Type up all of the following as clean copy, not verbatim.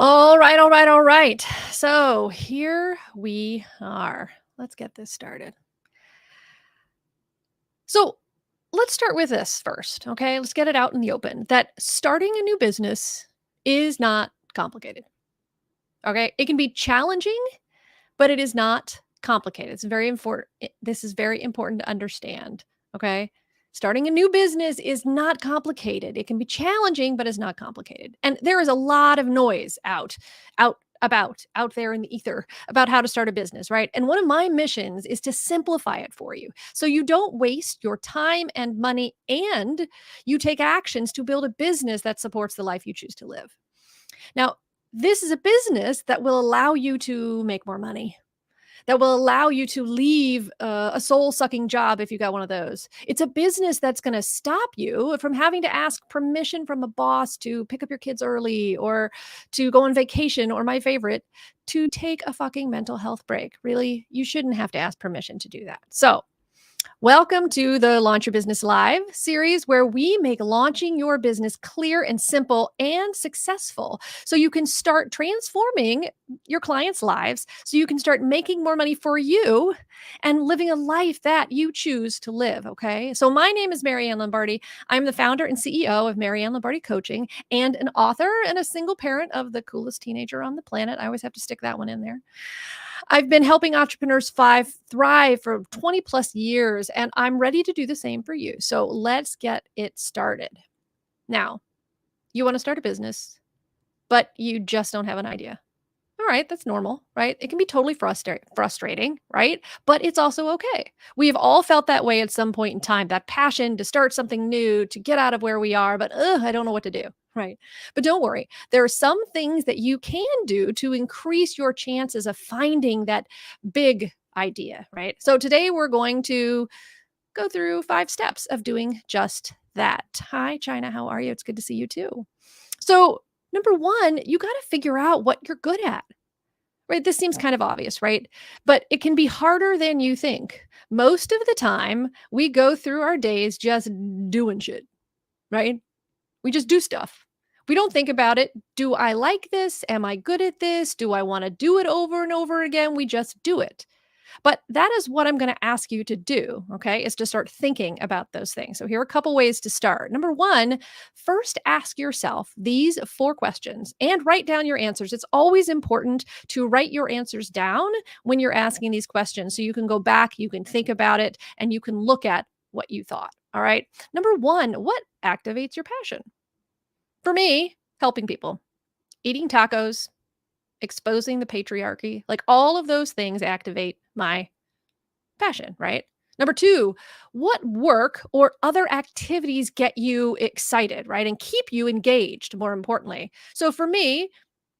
All right, all right, all right. So here we are. Let's get this started. So let's start with this first, okay? Let's get it out in the open that starting a new business is not complicated, okay? It can be challenging, but it is not complicated. It's very important. This is very important to understand, okay? Starting a new business is not complicated. It can be challenging, but it's not complicated. And there is a lot of noise out there in the ether about how to start a business, right? And one of my missions is to simplify it for you so you don't waste your time and money and you take actions to build a business that supports the life you choose to live. Now, this is a business that will allow you to make more money, that will allow you to leave a soul sucking job if you got one of those. It's a business that's going to stop you from having to ask permission from a boss to pick up your kids early or to go on vacation, or my favorite, to take a fucking mental health break. Really, you shouldn't have to ask permission to do that. So, welcome to the Launch Your Business Live series, where we make launching your business clear and simple and successful so you can start transforming your clients' lives, so you can start making more money for you and living a life that you choose to live. Okay. So, my name is Mary Ann Lombardi. I'm the founder and CEO of Mary Ann Lombardi Coaching and an author and a single parent of the coolest teenager on the planet. I always have to stick that one in there. I've been helping entrepreneurs thrive for 20 plus years, and I'm ready to do the same for you. So let's get it started. Now, you want to start a business, but you just don't have an idea. All right, that's normal, right? It can be totally frustrating, right? But it's also okay. We've all felt that way at some point in time, that passion to start something new, to get out of where we are, but I don't know what to do, right? But don't worry. There are some things that you can do to increase your chances of finding that big idea, right? So today we're going to go through 5 steps of doing just that. Hi, China. How are you? It's good to see you too. So, number 1, you got to figure out what you're good at. Right? This seems kind of obvious, right? But it can be harder than you think. Most of the time, we go through our days just doing shit, right? We just do stuff. We don't think about it. Do I like this? Am I good at this? Do I want to do it over and over again? We just do it. But that is what I'm going to ask you to do, okay, is to start thinking about those things. So here are a couple ways to start. Number 1, first ask yourself these 4 questions and write down your answers. It's always important to write your answers down when you're asking these questions so you can go back, you can think about it, and you can look at what you thought. All right. Number 1, what activates your passion? For me, helping people, eating tacos, exposing the patriarchy, like all of those things activate my passion, right? Number 2, what work or other activities get you excited, right? And keep you engaged, more importantly. So for me,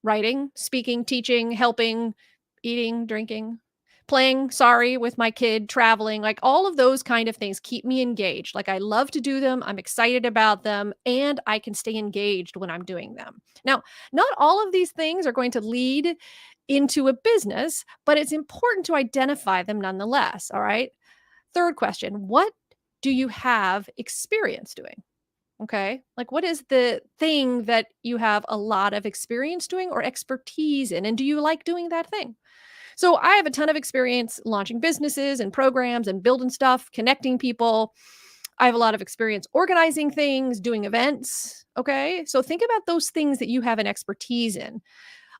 writing, speaking, teaching, helping, eating, drinking, playing sorry with my kid, traveling, like all of those kind of things keep me engaged. Like I love to do them, I'm excited about them, and I can stay engaged when I'm doing them. Now, not all of these things are going to lead into a business, but it's important to identify them nonetheless. All right. Third question, what do you have experience doing? Okay. Like, what is the thing that you have a lot of experience doing or expertise in? And do you like doing that thing? So, I have a ton of experience launching businesses and programs and building stuff, connecting people. I have a lot of experience organizing things, doing events. Okay. So, think about those things that you have an expertise in.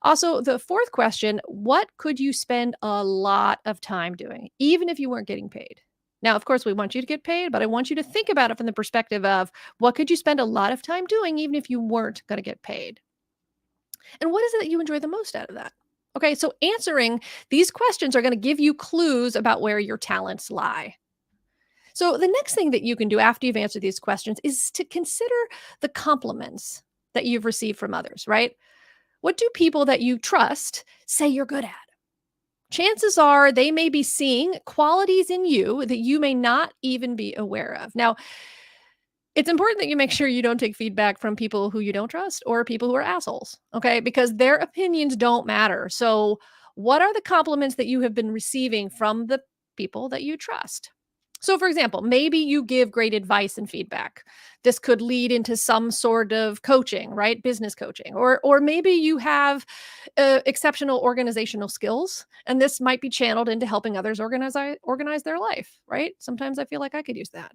Also, the fourth question, what could you spend a lot of time doing, even if you weren't getting paid? Now, of course, we want you to get paid, but I want you to think about it from the perspective of what could you spend a lot of time doing, even if you weren't going to get paid? And what is it that you enjoy the most out of that? Okay, so answering these questions are going to give you clues about where your talents lie. So, the next thing that you can do after you've answered these questions is to consider the compliments that you've received from others, right? What do people that you trust say you're good at? Chances are they may be seeing qualities in you that you may not even be aware of. Now, it's important that you make sure you don't take feedback from people who you don't trust or people who are assholes, okay? Because their opinions don't matter. So, what are the compliments that you have been receiving from the people that you trust? So, for example, maybe you give great advice and feedback. This could lead into some sort of coaching, right? Business coaching, or maybe you have exceptional organizational skills, and this might be channeled into helping others organize their life, right? Sometimes I feel like I could use that.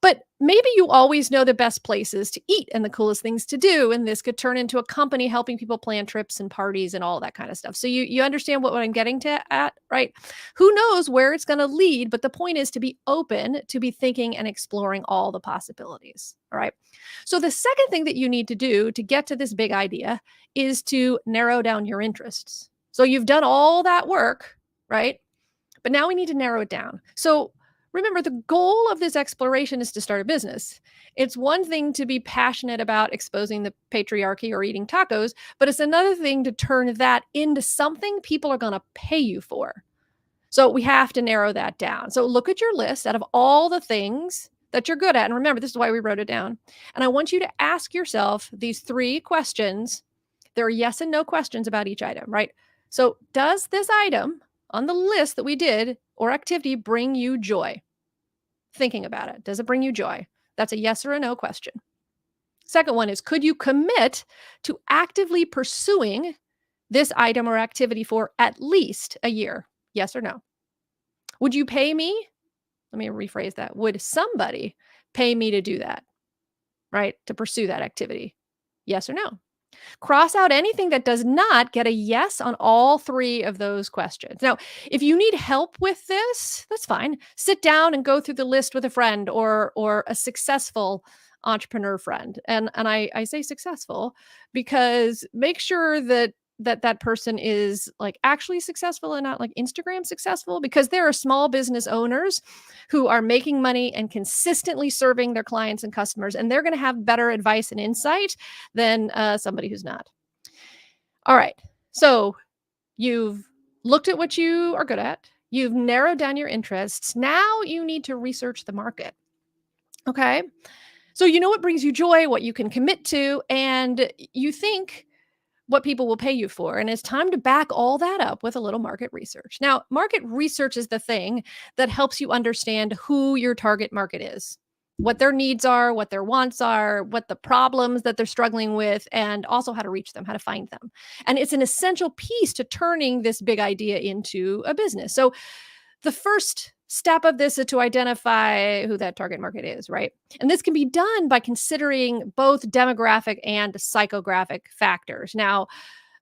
But maybe you always know the best places to eat and the coolest things to do, and this could turn into a company helping people plan trips and parties and all that kind of stuff. So you understand what I'm getting to at, right? Who knows where it's going to lead, but the point is to be open, to be thinking and exploring all the possibilities. All right. So the second thing that you need to do to get to this big idea is to narrow down your interests. So you've done all that work, right? But now we need to narrow it down. So remember, the goal of this exploration is to start a business. It's one thing to be passionate about exposing the patriarchy or eating tacos, but it's another thing to turn that into something people are going to pay you for. So we have to narrow that down. So look at your list out of all the things that you're good at. And remember, this is why we wrote it down. And I want you to ask yourself these 3 questions. There are yes and no questions about each item, right? So does this item on the list that we did or activity bring you joy? Thinking about it. Does it bring you joy? That's a yes or a no question. Second one is, could you commit to actively pursuing this item or activity for at least a year? Yes or no? Would you pay me? Let me rephrase that. Would somebody pay me to do that? Right? To pursue that activity? Yes or no? Cross out anything that does not get a yes on all 3 of those questions. Now, if you need help with this, that's fine. Sit down and go through the list with a friend or a successful entrepreneur friend. And I say successful because make sure that person is like actually successful and not like Instagram successful, because there are small business owners who are making money and consistently serving their clients and customers, and they're going to have better advice and insight than somebody who's not. All right. So you've looked at what you are good at. You've narrowed down your interests. Now you need to research the market. Okay. So you know what brings you joy, what you can commit to, and you think what people will pay you for. And it's time to back all that up with a little market research. Now, market research is the thing that helps you understand who your target market is, what their needs are, what their wants are, what the problems that they're struggling with, and also how to reach them, how to find them. And it's an essential piece to turning this big idea into a business. So the first step of this is to identify who that target market is, right? And this can be done by considering both demographic and psychographic factors. Now,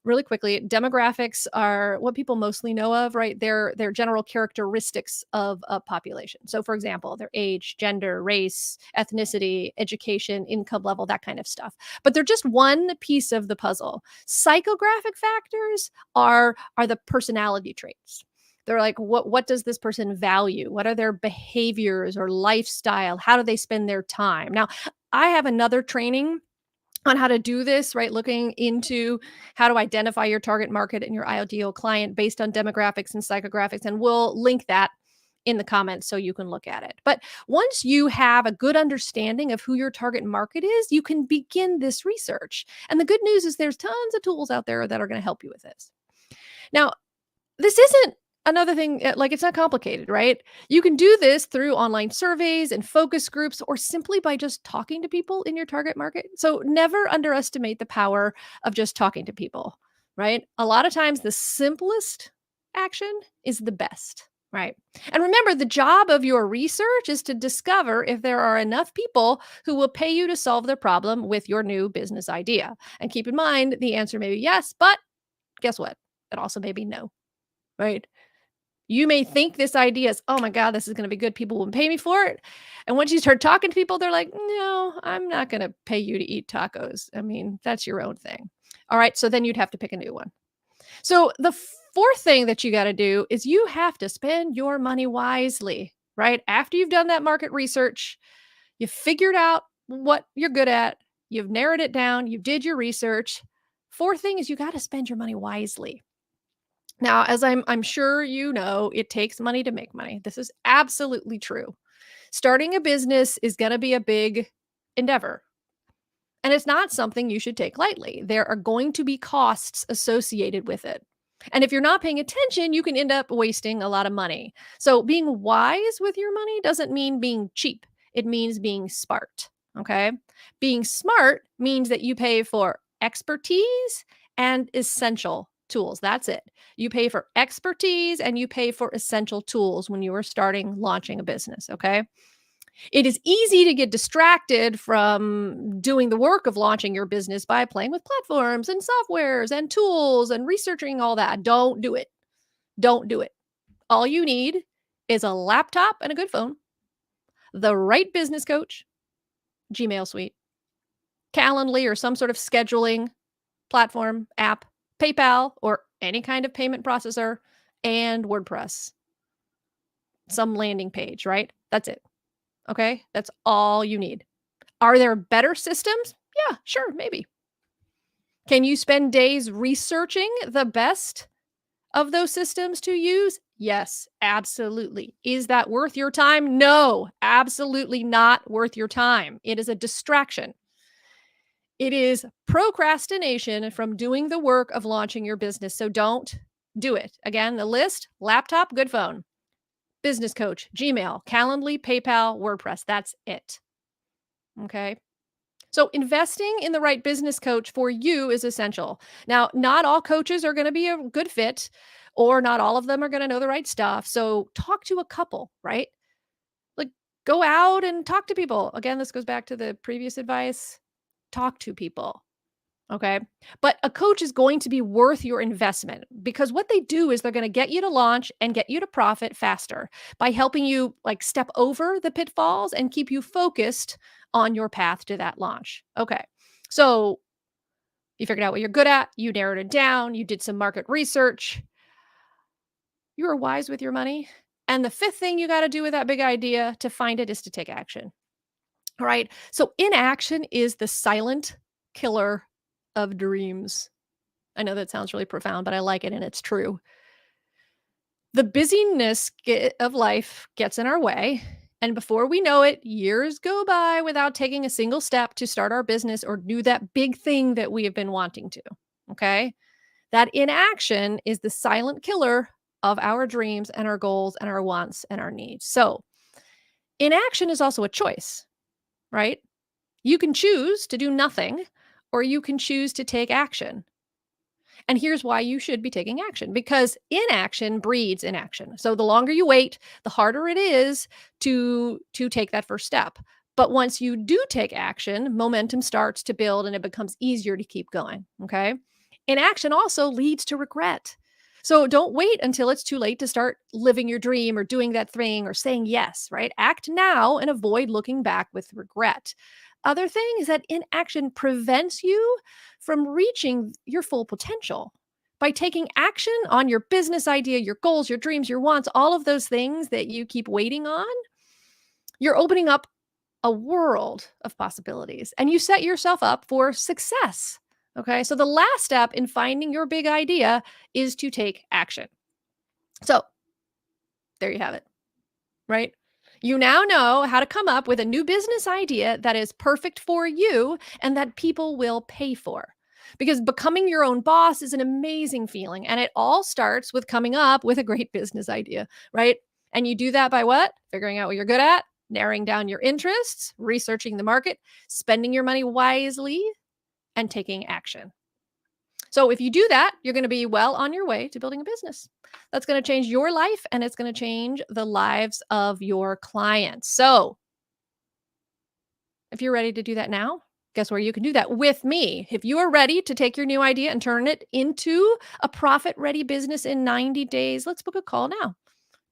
really quickly, demographics are what people mostly know of, right? They're general characteristics of a population. So, for example, their age, gender, race, ethnicity, education, income level, that kind of stuff. But they're just one piece of the puzzle. Psychographic factors are the personality traits. They're like, what does this person value? What are their behaviors or lifestyle? How do they spend their time? Now, I have another training on how to do this, right? Looking into how to identify your target market and your ideal client based on demographics and psychographics. And we'll link that in the comments so you can look at it. But once you have a good understanding of who your target market is, you can begin this research. And the good news is there's tons of tools out there that are going to help you with this. Now, this isn't another thing, like it's not complicated, right? You can do this through online surveys and focus groups or simply by just talking to people in your target market. So never underestimate the power of just talking to people, right? A lot of times the simplest action is the best, right? And remember, the job of your research is to discover if there are enough people who will pay you to solve their problem with your new business idea. And keep in mind, the answer may be yes, but guess what? It also may be no, right? You may think this idea is, oh my God, this is going to be good. People will pay me for it. And once you start talking to people, they're like, no, I'm not going to pay you to eat tacos. I mean, that's your own thing. All right. So then you'd have to pick a new one. So the fourth thing that you got to do is you have to spend your money wisely, right? After you've done that market research, you've figured out what you're good at, you've narrowed it down, you did your research. Fourth thing is you got to spend your money wisely. Now, as I'm sure you know, it takes money to make money. This is absolutely true. Starting a business is going to be a big endeavor. And it's not something you should take lightly. There are going to be costs associated with it. And if you're not paying attention, you can end up wasting a lot of money. So being wise with your money doesn't mean being cheap. It means being smart. Okay. Being smart means that you pay for expertise and essential tools. That's it. You pay for expertise and you pay for essential tools when you are launching a business. Okay. It is easy to get distracted from doing the work of launching your business by playing with platforms and softwares and tools and researching all that. Don't do it. Don't do it. All you need is a laptop and a good phone, the right business coach, Gmail suite, Calendly or some sort of scheduling platform, app, PayPal or any kind of payment processor, and WordPress. Some landing page, right? That's it. Okay. That's all you need. Are there better systems? Yeah, sure, maybe. Can you spend days researching the best of those systems to use? Yes, absolutely. Is that worth your time? No, absolutely not worth your time. It is a distraction. It is procrastination from doing the work of launching your business. So don't do it. Again, the list: laptop, good phone, business coach, Gmail, Calendly, PayPal, WordPress. That's it. Okay. So investing in the right business coach for you is essential. Now, not all coaches are going to be a good fit, or not all of them are going to know the right stuff. So talk to a couple, right? Like, go out and talk to people. Again, this goes back to the previous advice. Talk to people. Okay. But a coach is going to be worth your investment, because what they do is they're going to get you to launch and get you to profit faster by helping you like step over the pitfalls and keep you focused on your path to that launch. Okay. So you figured out what you're good at, you narrowed it down, you did some market research, you were wise with your money. And the fifth thing you got to do with that big idea to find it is to take action. All right. So inaction is the silent killer of dreams. I know that sounds really profound, but I like it and it's true. The busyness of life gets in our way. And before we know it, years go by without taking a single step to start our business or do that big thing that we have been wanting to. Okay. That inaction is the silent killer of our dreams and our goals and our wants and our needs. So inaction is also a choice, right? You can choose to do nothing, or you can choose to take action. And here's why you should be taking action, because inaction breeds inaction. So the longer you wait, the harder it is to take that first step. But once you do take action, momentum starts to build and it becomes easier to keep going. Okay. Inaction also leads to regret. So don't wait until it's too late to start living your dream or doing that thing or saying yes, right? Act now and avoid looking back with regret. Other thing is that inaction prevents you from reaching your full potential. By taking action on your business idea, your goals, your dreams, your wants, all of those things that you keep waiting on, you're opening up a world of possibilities and you set yourself up for success. Okay. So the last step in finding your big idea is to take action. So there you have it, right? You now know how to come up with a new business idea that is perfect for you and that people will pay for. Because becoming your own boss is an amazing feeling. And it all starts with coming up with a great business idea, right? And you do that by what? Figuring out what you're good at, narrowing down your interests, researching the market, spending your money wisely, and taking action. So if you do that, you're going to be well on your way to building a business. That's going to change your life and it's going to change the lives of your clients. So if you're ready to do that now, guess where you can do that? With me. If you are ready to take your new idea and turn it into a profit-ready business in 90 days, let's book a call now.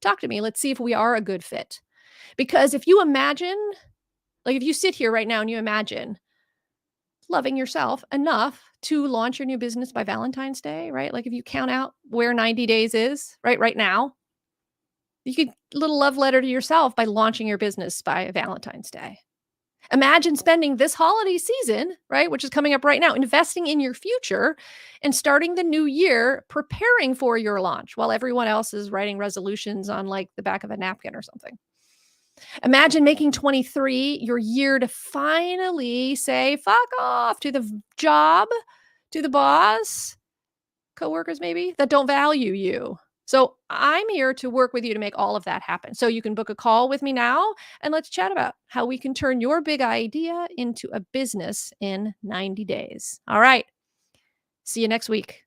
Talk to me. Let's see if we are a good fit. Because if you imagine, like if you sit here right now and you imagine loving yourself enough to launch your new business by Valentine's Day, right? Like if you count out where 90 days is, right now, you could little love letter to yourself by launching your business by Valentine's Day. Imagine spending this holiday season, right, which is coming up right now, investing in your future and starting the new year preparing for your launch while everyone else is writing resolutions on like the back of a napkin or something. Imagine making 23 your year to finally say, fuck off to the job, to the boss, coworkers maybe that don't value you. So I'm here to work with you to make all of that happen. So you can book a call with me now and let's chat about how we can turn your big idea into a business in 90 days. All right. See you next week.